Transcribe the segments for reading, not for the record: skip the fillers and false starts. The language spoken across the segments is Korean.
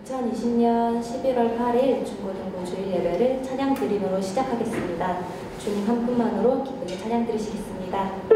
2020년 11월 8일 중고등부 주일 예배를 찬양 드림으로 시작하겠습니다. 주님 한 분만으로 기쁘게 찬양 드리시겠습니다.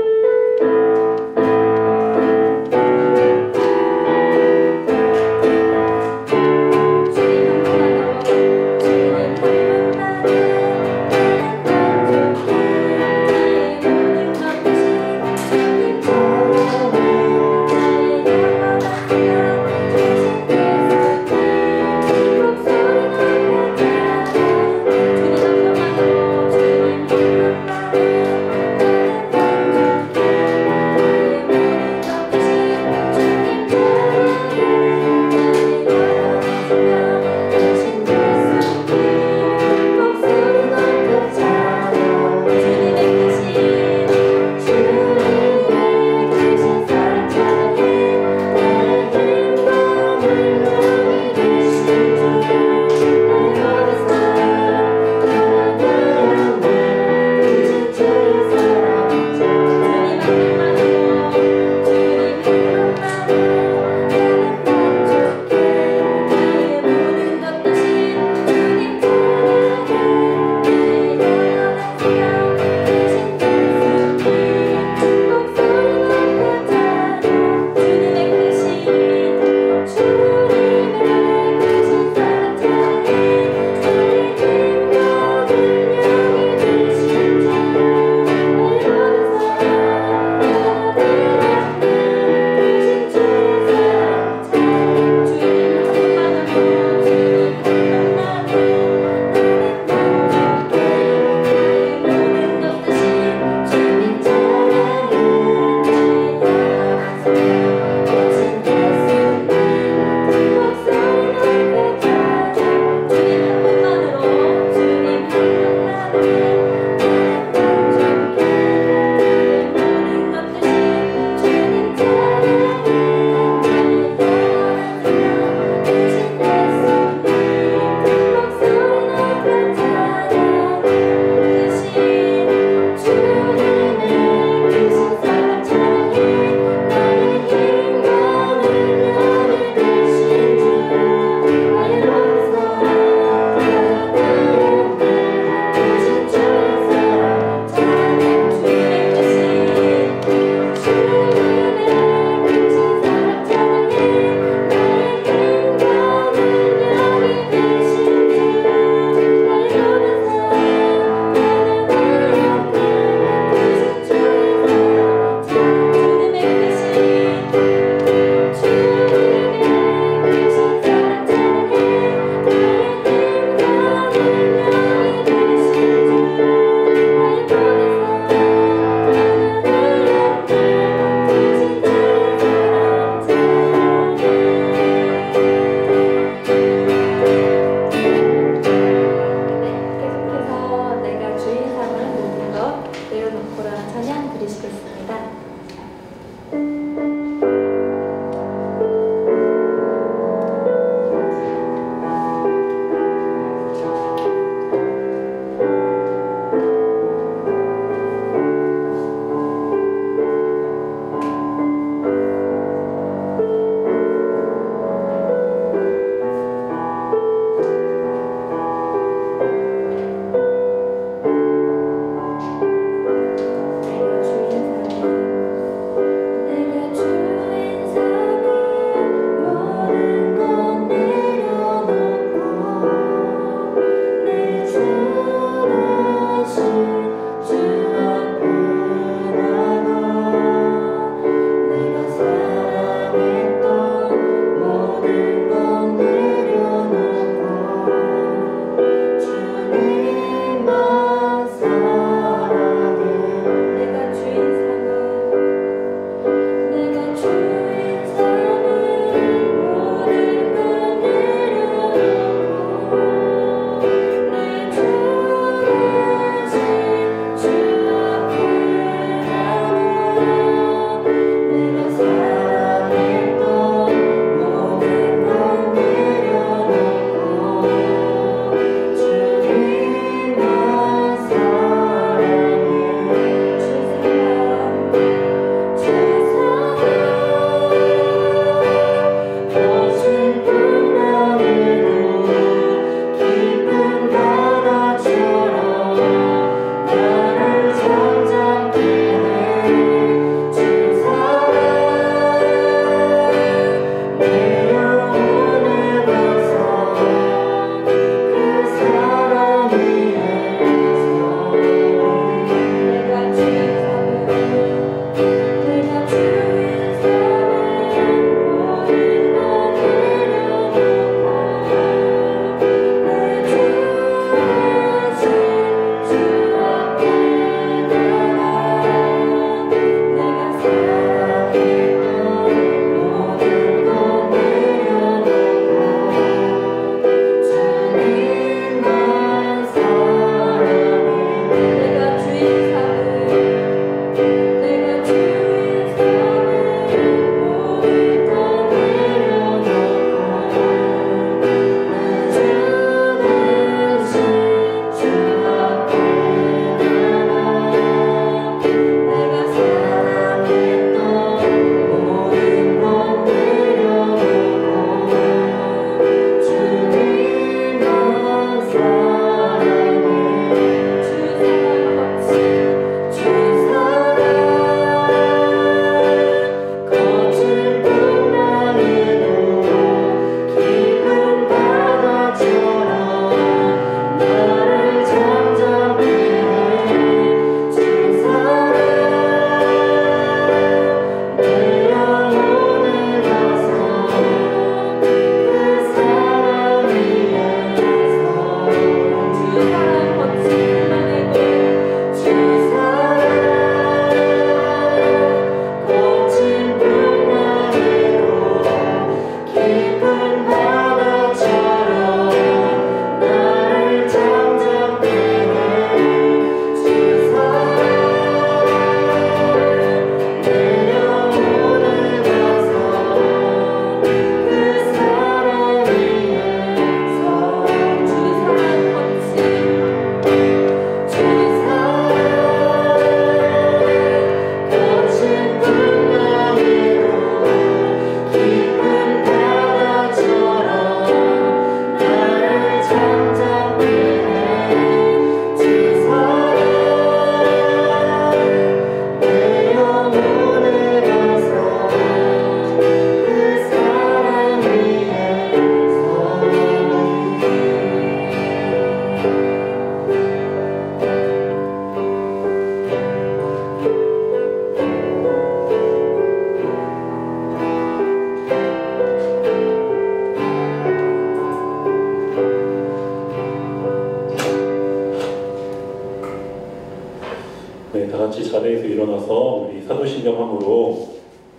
네, 다 같이 자리에서 일어나서 우리 사도신경함으로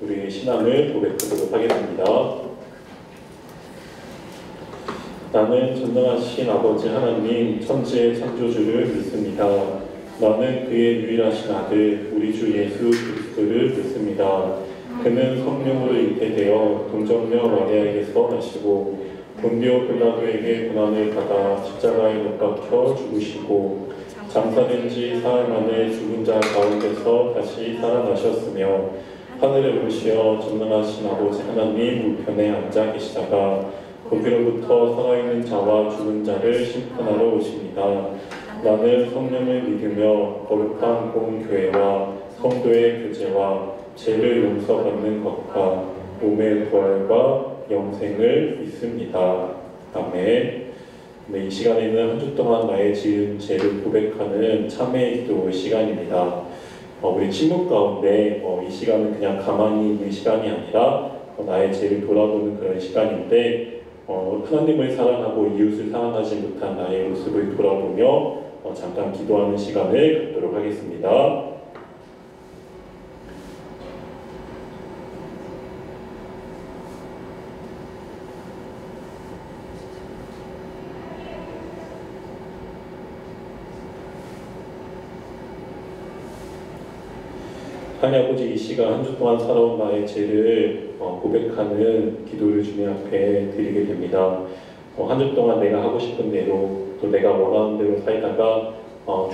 우리의 신앙을 고백하도록 하겠습니다. 나는 전능하신 아버지 하나님 천지의 창조주를 믿습니다. 나는 그의 유일하신 아들 우리 주 예수 그리스도를 믿습니다. 그는 성령으로 잉태되어 동정녀 마리아에게서 나시고 본디오 빌라도에게 고난을 받아 십자가에 못 박혀 죽으시고 장사된 지 사흘 만에 죽은 자 가운데서 다시 살아나셨으며 하늘에 오르시어 전능하신 아버지 하나님 우편에 앉아 계시다가 거기로부터 살아있는 자와 죽은 자를 심판하러 오십니다. 나는 성령을 믿으며 거룩한 공교회와 성도의 교제와 죄를 용서받는 것과 몸의 부활과 영생을 믿습니다. 아멘. 네, 이 시간에는 한 주 동안 나의 지은 죄를 고백하는 참회 기도 시간입니다. 우리 침묵 가운데 이 시간은 그냥 가만히 있는 시간이 아니라 나의 죄를 돌아보는 그런 시간인데 하나님을 사랑하고 이웃을 사랑하지 못한 나의 모습을 돌아보며 잠깐 기도하는 시간을 갖도록 하겠습니다. 하나님 아버지, 이 시간 한 주 동안 살아온 나의 죄를 고백하는 기도를 주님 앞에 드리게 됩니다. 한 주 동안 내가 하고 싶은 대로 또 내가 원하는 대로 살다가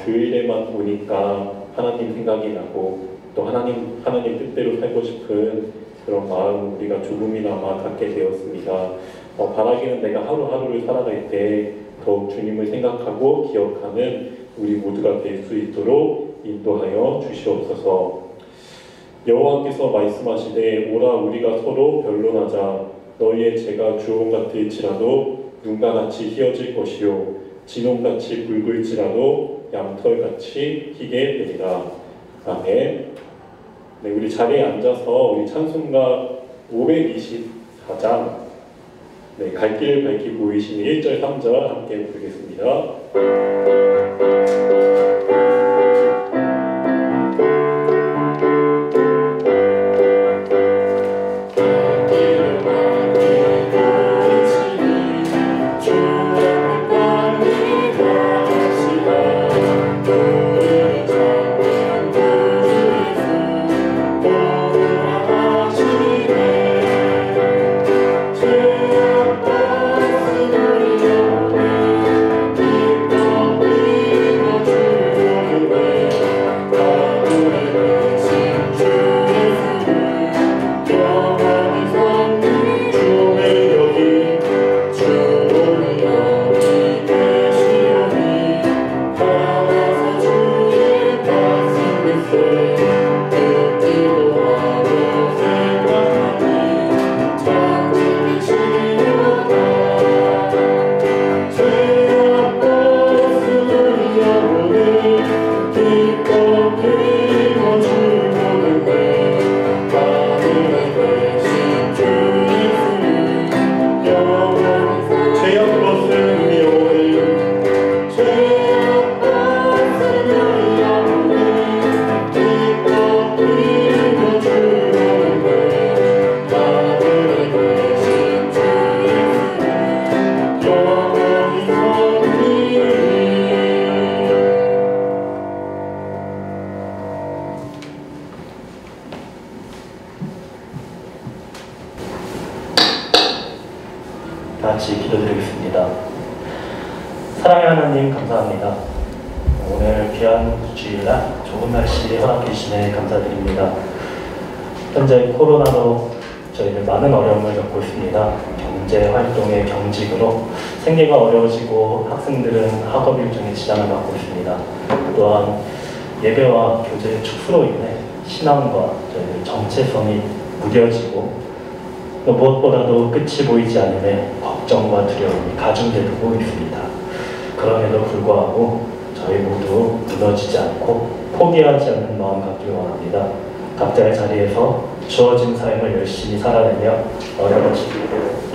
주일에만 오니까 하나님 생각이 나고 또 하나님 뜻대로 살고 싶은 그런 마음 우리가 조금이나마 갖게 되었습니다. 바라기는 내가 하루하루를 살아갈 때 더욱 주님을 생각하고 기억하는 우리 모두가 될 수 있도록 인도하여 주시옵소서. 여호와께서 말씀하시되 오라 우리가 서로 변론하자. 너희의 죄가 주홍 같을지라도 눈과 같이 희어질 것이요 진홍같이 붉을지라도 양털같이 희게 되리라. 아멘. 네, 우리 자리에 앉아서 우리 찬송가 524장 갈 길 밝히 보이시는 1절 3절 함께 부르겠습니다. 같이 기도드리겠습니다. 사랑의 하나님 감사합니다. 오늘 귀한 주일날 좋은 날씨 허락해 주시네 감사드립니다. 현재 코로나로 저희들 많은 어려움을 겪고 있습니다. 경제 활동의 경직으로 생계가 어려워지고 학생들은 학업 일정에 지장을 받고 있습니다. 또한 예배와 교제의 축소로 인해 신앙과 저희들 정체성이 무뎌지고 또 무엇보다도 끝이 보이지 않음에 걱정과 두려움이 가중되고 있습니다. 그럼에도 불구하고 저희 모두 무너지지 않고 포기하지 않는 마음 갖기를 원합니다. 각자의 자리에서 주어진 삶을 열심히 살아내며 어려운 시기를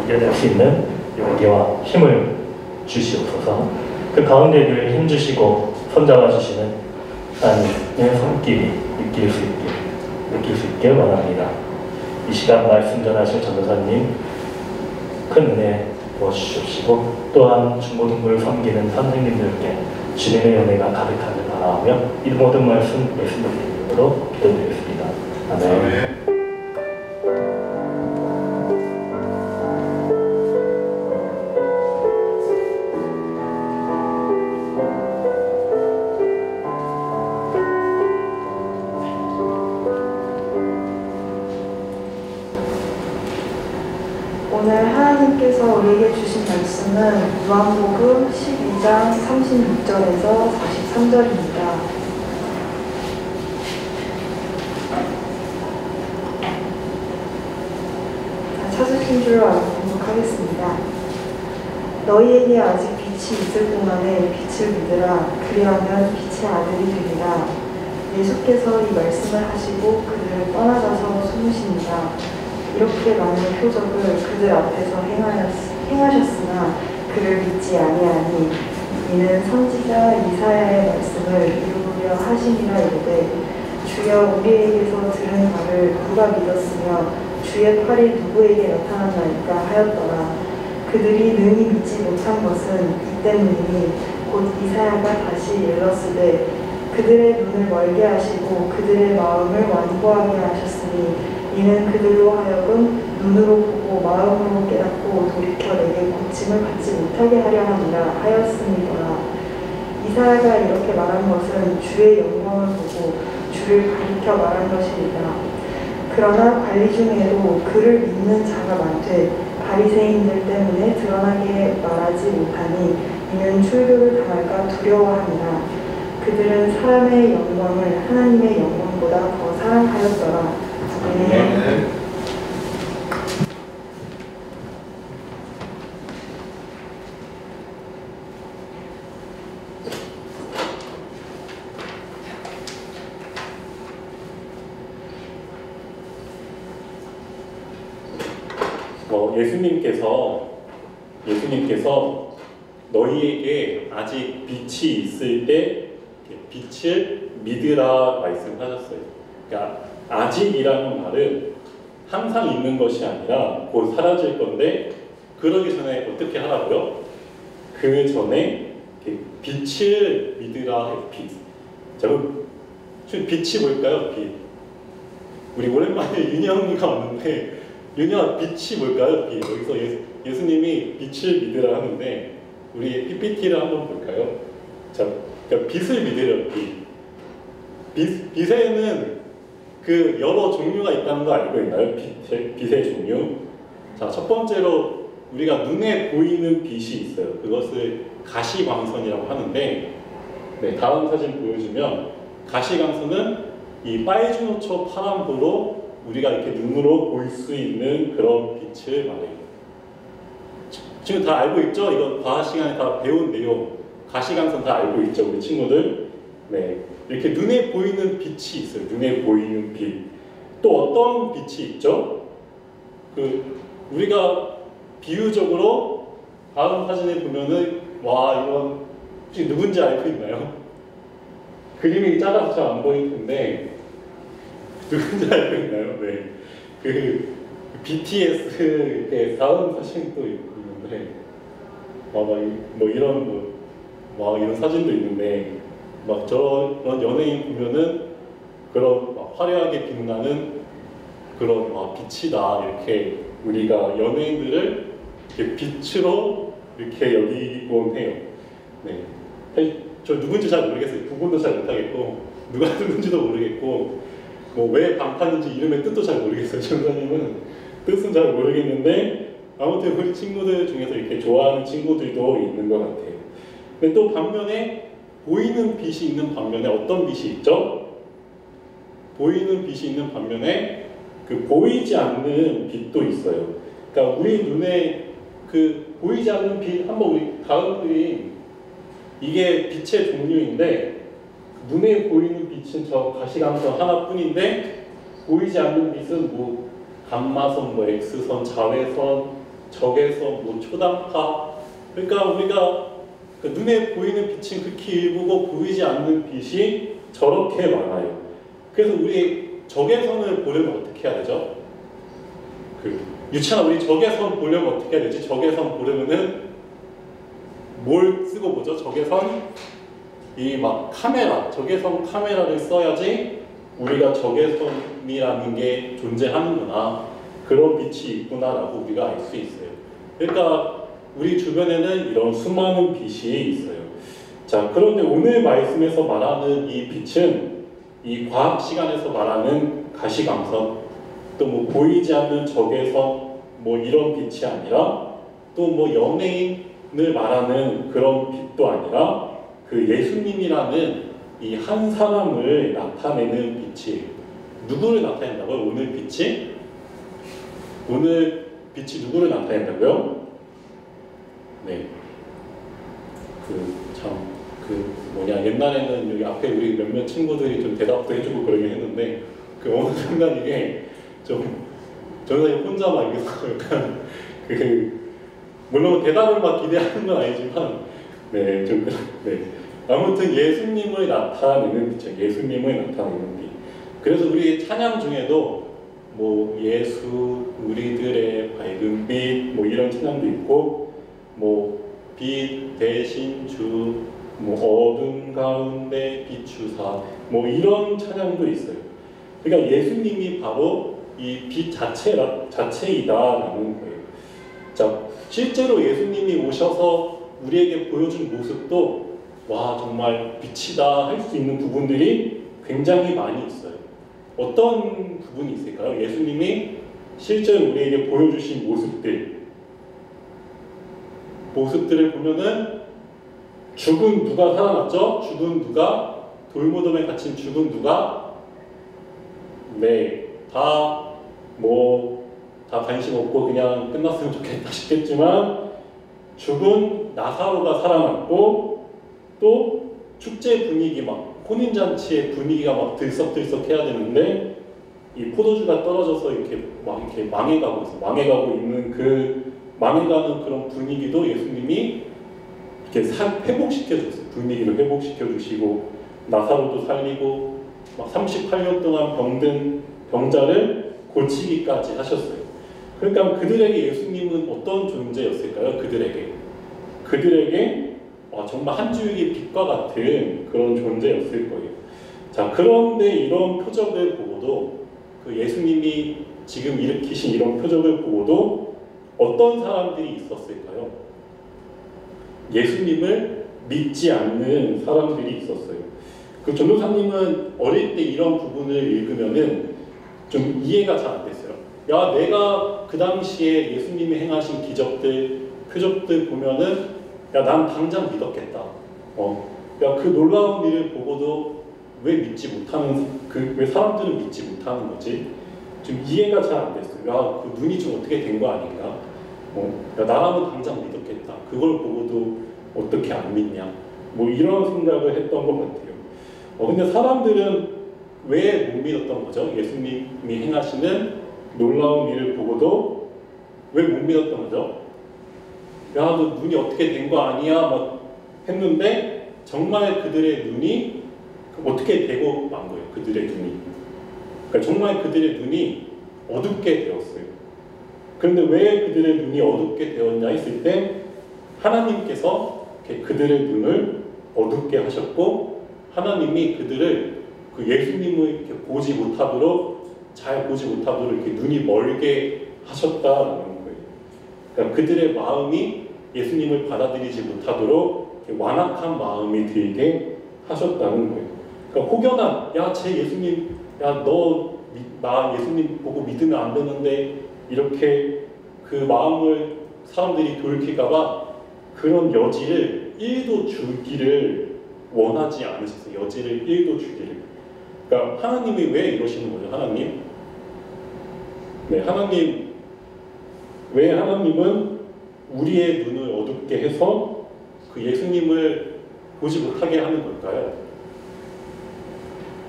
이겨낼 수 있는 용기와 힘을 주시옵소서. 그 가운데 늘 힘주시고 손잡아 주시는 하나님의 손길이 느낄 수 있길 원합니다. 이 시간 말씀 전하실 전도사님 큰 은혜 부어주십시고 또한 중고등부를 섬기는 선생님들께 주님의 은혜가 가득하길 바라며 이 모든 말씀 예수님의 이름으로 기도드리겠습니다. 아멘. 오늘 하나님께서 우리에게 주신 말씀은 요한복음 12장 36절에서 43절입니다. 찾으신 줄 알고 공독하겠습니다. 너희에게 아직 빛이 있을 동안에 빛을 믿으라. 그리하면 빛의 아들이 되리라. 예수께서 이 말씀을 하시고 그들을 떠나가서 숨으십니다. 이렇게 많은 표적을 그들 앞에서 행하셨으나 그를 믿지 아니하니 이는 선지자 이사야의 말씀을 이루려 하심이라 이르되 주여 우리에게서 들은 바를 누가 믿었으며 주의 팔이 누구에게 나타났나이까 하였더라. 그들이 능히 믿지 못한 것은 이 때문이니 곧 이사야가 다시 일렀으되 그들의 눈을 멀게 하시고 그들의 마음을 완고하게 하셨으니 이는 그들로 하여금 눈으로 보고 마음으로 깨닫고 돌이켜 내게 고침을 받지 못하게 하려 함이라 하였음이더라. 이사야가 이렇게 말한 것은 주의 영광을 보고 주를 가리켜 말한 것이니라. 그러나 관리 중에도 그를 믿는 자가 많되 바리새인들 때문에 드러나게 말하지 못하니 이는 출교를 당할까 두려워함이라. 그들은 사람의 영광을 하나님의 영광보다 더 사랑하였더라. 아멘. 예수님께서 너희에게 아직 빛이 있을 때 빛을 믿으라 말씀하셨어요. 그러니까 아직이라는 말은 항상 있는 것이 아니라 곧 사라질 건데 그러기 전에 어떻게 하라고요? 그 전에 빛을 믿으라 해요. 빛. 자, 그럼 빛이 뭘까요? 빛. 우리 오랜만에 윤영이가 왔는데 윤영아 빛이 뭘까요? 빛. 여기서 예수님이 빛을 믿으라 하는데 우리 PPT를 한번 볼까요? 자, 그러니까 빛을 믿으려 빛에는 그 여러 종류가 있다는 거 알고 있나요? 빛의 종류. 자, 첫 번째로 우리가 눈에 보이는 빛이 있어요. 그것을 가시광선이라고 하는데, 네, 다음 사진 보여주면 가시광선은 이 빨주노초 파란불로 우리가 이렇게 눈으로 볼 수 있는 그런 빛을 말해요. 지금 다 알고 있죠? 이거 과학 시간에 다 배운 내용. 가시광선 다 알고 있죠, 우리 친구들? 네, 이렇게 눈에 보이는 빛이 있어요. 눈에 보이는 빛. 또 어떤 빛이 있죠? 우리가 비유적으로 다음 사진에 보면은 와, 이건 혹시 누군지 알고 있나요? 그림이 작아서 잘 안 보일 텐데 누군지 알고 있나요? 네, BTS 다음 사진도 있는데 이런 사진도 있는데 막 저런 연예인 보면은 그런 화려하게 빛나는 그런 빛이다, 이렇게 우리가 연예인들을 이렇게 빛으로 이렇게 여기곤 해요. 네, 저 누군지 잘 모르겠어요. 구분도 잘 못하겠고 누가 누군지도 모르겠고 왜 방탄인지 이름의 뜻도 잘 모르겠어요. 전사님은 뜻은 잘 모르겠는데 아무튼 우리 친구들 중에서 이렇게 좋아하는 친구들도 있는 것 같아요. 근데 또 반면에 보이는 빛이 있는 반면에 어떤 빛이 있죠? 보이는 빛이 있는 반면에 보이지 않는 빛도 있어요. 그러니까 우리 눈에 보이지 않는 빛, 한번 우리 다음 그림, 이게 빛의 종류인데 눈에 보이는 빛은 저 가시광선 하나뿐인데 보이지 않는 빛은 감마선, X선, 자외선, 적외선, 초당파. 그러니까 우리가 눈에 보이는 빛은 극히 일부고 보이지 않는 빛이 저렇게 많아요. 그래서 우리 적외선을 보려면 어떻게 해야 되죠? 유치원 우리 적외선 보려면 어떻게 해야 되지? 적외선 보려면은 뭘 쓰고 보죠? 적외선 이 막 카메라, 적외선 카메라를 써야지 우리가 적외선이라는 게 존재하는구나, 그런 빛이 있구나라고 우리가 알 수 있어요. 그러니까 우리 주변에는 이런 수많은 빛이 있어요. 자, 그런데 오늘 말씀에서 말하는 이 빛은 이 과학 시간에서 말하는 가시광선, 또 뭐 보이지 않는 적외선 뭐 이런 빛이 아니라, 또 뭐 연예인을 말하는 그런 빛도 아니라 그 예수님이라는 이 한 사람을 나타내는 빛이, 누구를 나타낸다고요? 오늘 빛이? 오늘 빛이 누구를 나타낸다고요? 네. 옛날에는 여기 앞에 우리 몇몇 친구들이 좀 대답도 해주고 그러긴 했는데, 어느 순간 이게 저는 혼자 막 이렇게 약간 물론 대답을 막 기대하는 건 아니지만, 네, 아무튼 예수님을 나타내는 빛이죠. 예수님을 나타내는 빛. 그래서 우리 찬양 중에도 뭐 예수 우리들의 밝은 빛 뭐 이런 찬양도 있고, 뭐 빛 대신 주, 뭐 어둠 가운데 비추사, 뭐 이런 찬양도 있어요. 그러니까 예수님이 바로 이 빛 자체이다라는 거예요. 자, 실제로 예수님이 오셔서 우리에게 보여준 모습도 와 정말 빛이다 할 수 있는 부분들이 굉장히 많이 있어요. 어떤 부분이 있을까요? 예수님이 실제로 우리에게 보여주신 모습들을 보면은 죽은 누가 살아났죠? 죽은 누가? 돌무덤에 갇힌 죽은 누가? 네, 다 관심 없고 그냥 끝났으면 좋겠다 싶겠지만, 죽은 나사로가 살아났고, 또 축제 분위기 막 혼인잔치의 분위기가 막 들썩들썩 해야 되는데 이 포도주가 떨어져서 이렇게 망해가고 있는 그 망해가는 그런 분위기도 예수님이 이렇게 회복시켜 줬어요. 분위기를 회복시켜 주시고, 나사로도 살리고 막 38년 동안 병든 병자를 고치기까지 하셨어요. 그러니까 그들에게 예수님은 어떤 존재였을까요? 그들에게 정말 한 줄기 빛과 같은 그런 존재였을 거예요. 자, 그런데 이런 표적을 보고도, 그 예수님이 지금 일으키신 이런 표적을 보고도 어떤 사람들이 있었을까요? 예수님을 믿지 않는 사람들이 있었어요. 그 전도사님은 어릴 때 이런 부분을 읽으면은 좀 이해가 잘 안 됐어요. 야, 내가 그 당시에 예수님이 행하신 기적들, 표적들 보면은 야, 난 당장 믿었겠다. 야, 그 놀라운 일을 보고도 왜 사람들은 믿지 못하는 거지? 좀 이해가 잘 안 됐어요. 야, 그 눈이 좀 어떻게 된 거 아닌가? 야, 나라면 당장 믿었겠다. 그걸 보고도 어떻게 안 믿냐? 뭐 이런 생각을 했던 것 같아요. 근데 사람들은 왜 못 믿었던 거죠? 예수님이 행하시는 놀라운 일을 보고도 왜 못 믿었던 거죠? 야, 너 눈이 어떻게 된 거 아니야? 막 했는데 정말 그들의 눈이 어떻게 되고 만 거예요. 그들의 눈이. 그러니까 정말 그들의 눈이 어둡게 되었어요. 그런데 왜 그들의 눈이 어둡게 되었냐 했을 때, 하나님께서 그들의 눈을 어둡게 하셨고, 하나님이 그들을 예수님을 이렇게 잘 보지 못하도록 이렇게 눈이 멀게 하셨다라는 거예요. 그러니까 그들의 마음이 예수님을 받아들이지 못하도록 이렇게 완악한 마음이 들게 하셨다는 거예요. 그러니까 혹여나 제 예수님, 나 예수님 보고 믿으면 안 되는데, 이렇게 그 마음을 사람들이 돌킬까봐 그런 여지를 1도 주기를 원하지 않으셨어요. 여지를 1도 주기를. 그러니까 하나님이 왜 이러시는 거죠? 왜 하나님은 우리의 눈을 어둡게 해서 그 예수님을 보지 못하게 하는 걸까요?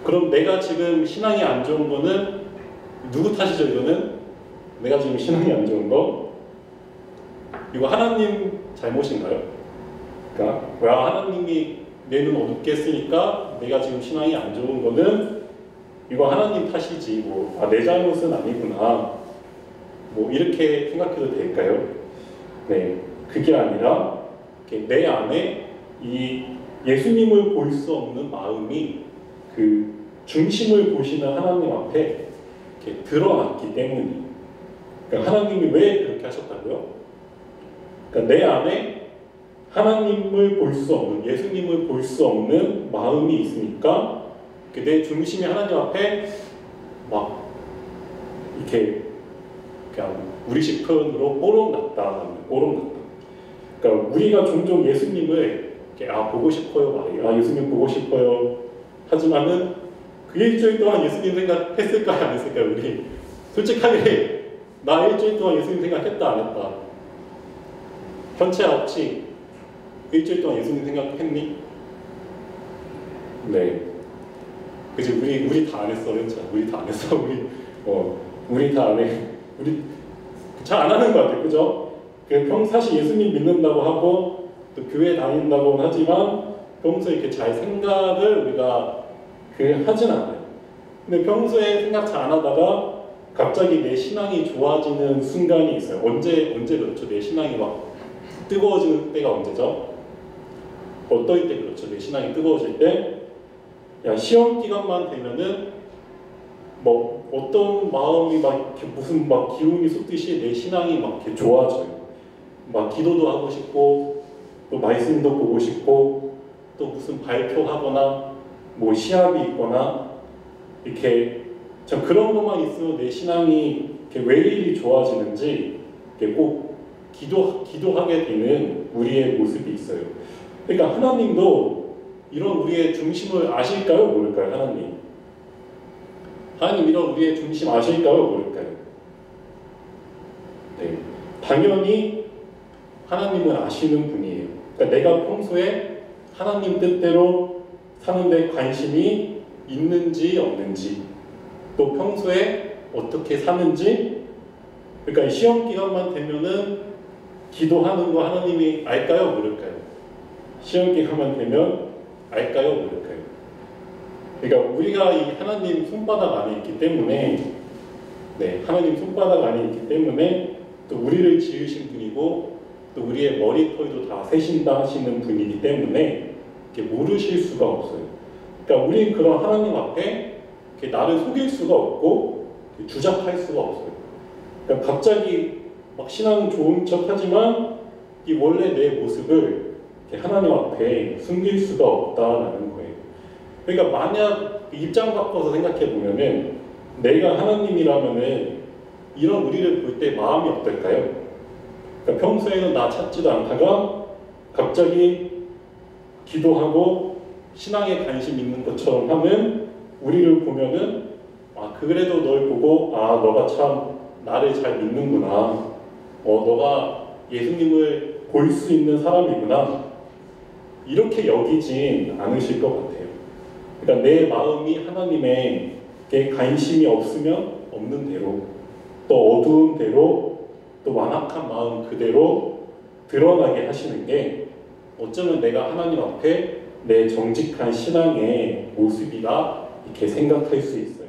그럼 내가 지금 신앙이 안 좋은 거는 누구 탓이죠? 이거는 내가 지금 신앙이 안 좋은 거, 이거 하나님 잘못인가요? 그러니까 하나님이 내 눈 어둡게 했으니까 내가 지금 신앙이 안 좋은 거는 이거 하나님 탓이지 내 잘못은 아니구나 이렇게 생각해도 될까요? 네, 그게 아니라 내 안에 이 예수님을 볼 수 없는 마음이 그 중심을 보시는 하나님 앞에 이렇게 드러났기 때문이에요. 그러니까 하나님이 왜 그렇게 하셨다고요? 그러니까 내 안에 하나님을 볼 수 없는, 예수님을 볼 수 없는 마음이 있으니까 내 중심이 하나님 앞에 막 이렇게 그냥 우리식 표현으로 뽀록났다. 그러니까 우리가 종종 예수님을 이렇게 보고 싶어요 말이에요. 예수님 보고 싶어요. 하지만은 그 일주일 동안 예수님 생각했을까요? 안 했을까요? 우리 솔직하게 나 일주일 동안 예수님 생각했다 안 했다? 현채야 혹시 일주일 동안 예수님 생각했니? 네. 그치 우리 다 안 했어 현채야. 우리 다 안 했어. 우리 다 안 해. 우리 잘 안 하는 것 같아요. 그죠? 사실 예수님 믿는다고 하고 또 교회 다닌다고는 하지만 평소에 이렇게 잘 생각을 우리가 하진 않아요. 근데 평소에 생각 잘 안 하다가 갑자기 내 신앙이 좋아지는 순간이 있어요. 언제 그렇죠? 내 신앙이 막 뜨거워지는 때가 언제죠? 어떨 때 그렇죠? 내 신앙이 뜨거워질 때? 시험 기간만 되면은 어떤 마음이 막 이렇게 무슨 막 기운이 솟듯이 내 신앙이 막 이렇게 좋아져요. 막 기도도 하고 싶고 또 말씀도 보고 싶고 또 무슨 발표하거나 시합이 있거나 이렇게 참 그런 것만 있으면 내 신앙이 이렇게 왜 이리 좋아지는지 이렇게 꼭 기도하게 되는 우리의 모습이 있어요. 그러니까 하나님도 이런 우리의 중심을 아실까요? 모를까요? 하나님 이런 우리의 중심 아실까요? 모를까요? 네, 당연히 하나님은 아시는 분이에요. 그러니까 내가 평소에 하나님 뜻대로 사는데 관심이 있는지 없는지 또 평소에 어떻게 사는지 그러니까 시험 기간만 되면은 기도하는 거 하나님이 알까요? 모를까요? 시험 기간만 되면 알까요? 모를까요? 그러니까 우리가 이 하나님 손바닥 안에 있기 때문에 하나님 손바닥 안에 있기 때문에 또 우리를 지으신 분이고 또 우리의 머리털도 다 세신다 하시는 분이기 때문에 이렇게 모르실 수가 없어요. 그러니까 우리는 그런 하나님 앞에 이렇게 나를 속일 수가 없고 주작할 수가 없어요. 그러니까 갑자기 막 신앙 좋은 척하지만 이 원래 내 모습을 이렇게 하나님 앞에 숨길 수가 없다라는 거예요. 그러니까 만약 입장 바꿔서 생각해 보면은 내가 하나님이라면은 이런 우리를 볼 때 마음이 어떨까요? 그러니까 평소에는 나 찾지도 않다가 갑자기 기도하고 신앙에 관심 있는 것처럼 하는 우리를 보면은 그래도 널 보고 너가 참 나를 잘 믿는구나. 너가 예수님을 볼 수 있는 사람이구나. 이렇게 여기진 않으실 것 같아요. 그러니까 내 마음이 하나님에 관심이 없으면 없는 대로 또 어두운 대로 또 완악한 마음 그대로 드러나게 하시는 게 어쩌면 내가 하나님 앞에 내 정직한 신앙의 모습이다 이렇게 생각할 수 있어요.